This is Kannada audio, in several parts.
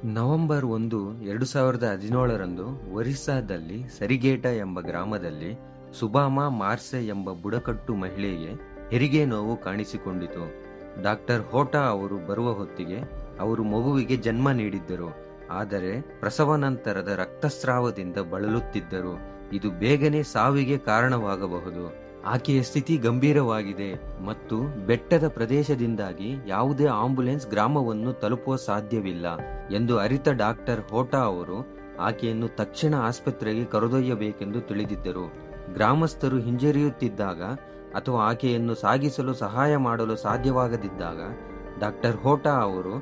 ನವೆಂಬರ್ 1, 2017ರಂದು ಒರಿಸ್ಸಾದಲ್ಲಿ ಸರಿಗೇಟ ಎಂಬ ಗ್ರಾಮದಲ್ಲಿ ಸುಬಾಮಾ ಮಾರ್ಸೆ ಎಂಬ ಬುಡಕಟ್ಟು ಮಹಿಳೆಗೆ ಹೆರಿಗೆ ನೋವು ಕಾಣಿಸಿಕೊಂಡಿತು. ಡಾಕ್ಟರ್ ಹೋಟಾ ಅವರು ಬರುವ ಹೊತ್ತಿಗೆ ಅವರು ಮಗುವಿಗೆ ಜನ್ಮ ನೀಡಿದ್ದರು. ಆದರೆ ಪ್ರಸವ ನಂತರದ ರಕ್ತಸ್ರಾವದಿಂದ ಬಳಲುತ್ತಿದ್ದರು. ಇದು ಬೇಗನೆ ಸಾವಿಗೆ ಕಾರಣವಾಗಬಹುದು. ಆಕೆಯ ಸ್ಥಿತಿ ಗಂಭೀರವಾಗಿದೆ ಮತ್ತು ಬೆಟ್ಟದ ಪ್ರದೇಶದಿಂದಾಗಿ ಯಾವುದೇ ಆಂಬ್ಯುಲೆನ್ಸ್ ಗ್ರಾಮವನ್ನು ತಲುಪುವ ಸಾಧ್ಯವಿಲ್ಲ ಎಂದು ಅರಿತ ಡಾಕ್ಟರ್ ಹೋಟಾ ಅವರು ಆಕೆಯನ್ನು ತಕ್ಷಣ ಆಸ್ಪತ್ರೆಗೆ ಕರೆದೊಯ್ಯಬೇಕೆಂದು ತಿಳಿದಿದ್ದರು. ಗ್ರಾಮಸ್ಥರು ಹಿಂಜರಿಯುತ್ತಿದ್ದಾಗ ಅಥವಾ ಆಕೆಯನ್ನು ಸಾಗಿಸಲು ಸಹಾಯ ಮಾಡಲು ಸಾಧ್ಯವಾಗದಿದ್ದಾಗ ಡಾಕ್ಟರ್ ಹೋಟಾ ಅವರು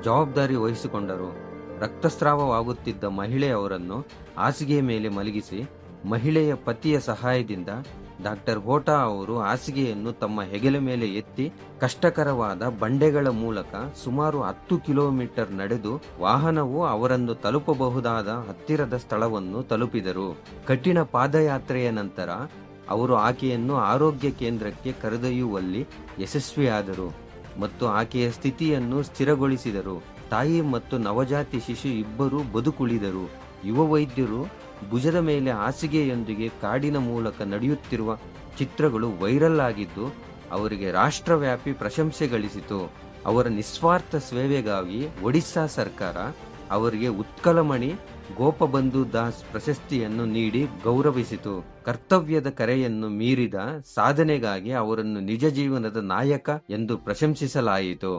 ಜವಾಬ್ದಾರಿ ವಹಿಸಿಕೊಂಡರು. ರಕ್ತಸ್ರಾವವಾಗುತ್ತಿದ್ದ ಮಹಿಳೆಯವರನ್ನು ಹಾಸಿಗೆಯ ಮೇಲೆ ಮಲಗಿಸಿ ಮಹಿಳೆಯ ಪತಿಯ ಸಹಾಯದಿಂದ ಡಾಕ್ಟರ್ ಹೋಟಾ ಅವರು ಹಾಸಿಗೆಯನ್ನು ತಮ್ಮ ಹೆಗಲ ಮೇಲೆ ಎತ್ತಿ ಕಷ್ಟಕರವಾದ ಬಂಡೆಗಳ ಮೂಲಕ ಸುಮಾರು 10 ಕಿಲೋಮೀಟರ್ ನಡೆದು ವಾಹನವು ಅವರನ್ನು ತಲುಪಬಹುದಾದ ಹತ್ತಿರದ ಸ್ಥಳವನ್ನು ತಲುಪಿದರು. ಕಠಿಣ ಪಾದಯಾತ್ರೆಯ ನಂತರ ಅವರು ಆಕೆಯನ್ನು ಆರೋಗ್ಯ ಕೇಂದ್ರಕ್ಕೆ ಕರೆದೊಯ್ಯುವಲ್ಲಿ ಯಶಸ್ವಿಯಾದರು ಮತ್ತು ಆಕೆಯ ಸ್ಥಿತಿಯನ್ನು ಸ್ಥಿರಗೊಳಿಸಿದರು. ತಾಯಿ ಮತ್ತು ನವಜಾತಿ ಶಿಶು ಇಬ್ಬರೂ ಬದುಕುಳಿದರು. ಯುವ ವೈದ್ಯರು ಭುಜದ ಮೇಲೆ ಹಾಸಿಗೆಯೊಂದಿಗೆ ಕಾಡಿನ ಮೂಲಕ ನಡೆಯುತ್ತಿರುವ ಚಿತ್ರಗಳು ವೈರಲ್ ಆಗಿದ್ದು ಅವರಿಗೆ ರಾಷ್ಟ್ರವ್ಯಾಪಿ ಪ್ರಶಂಸೆ ಗಳಿಸಿತು. ಅವರ ನಿಸ್ವಾರ್ಥ ಸೇವೆಗಾಗಿ ಒಡಿಶಾ ಸರ್ಕಾರ ಅವರಿಗೆ ಉತ್ಕಲಮಣಿ ಗೋಪಬಂಧು ದಾಸ್ ಪ್ರಶಸ್ತಿಯನ್ನು ನೀಡಿ ಗೌರವಿಸಿತು. ಕರ್ತವ್ಯದ ಕರೆಯನ್ನು ಮೀರಿದ ಸಾಧನೆಗಾಗಿ ಅವರನ್ನು ನಿಜ ಜೀವನದ ನಾಯಕ ಎಂದು ಪ್ರಶಂಸಿಸಲಾಯಿತು.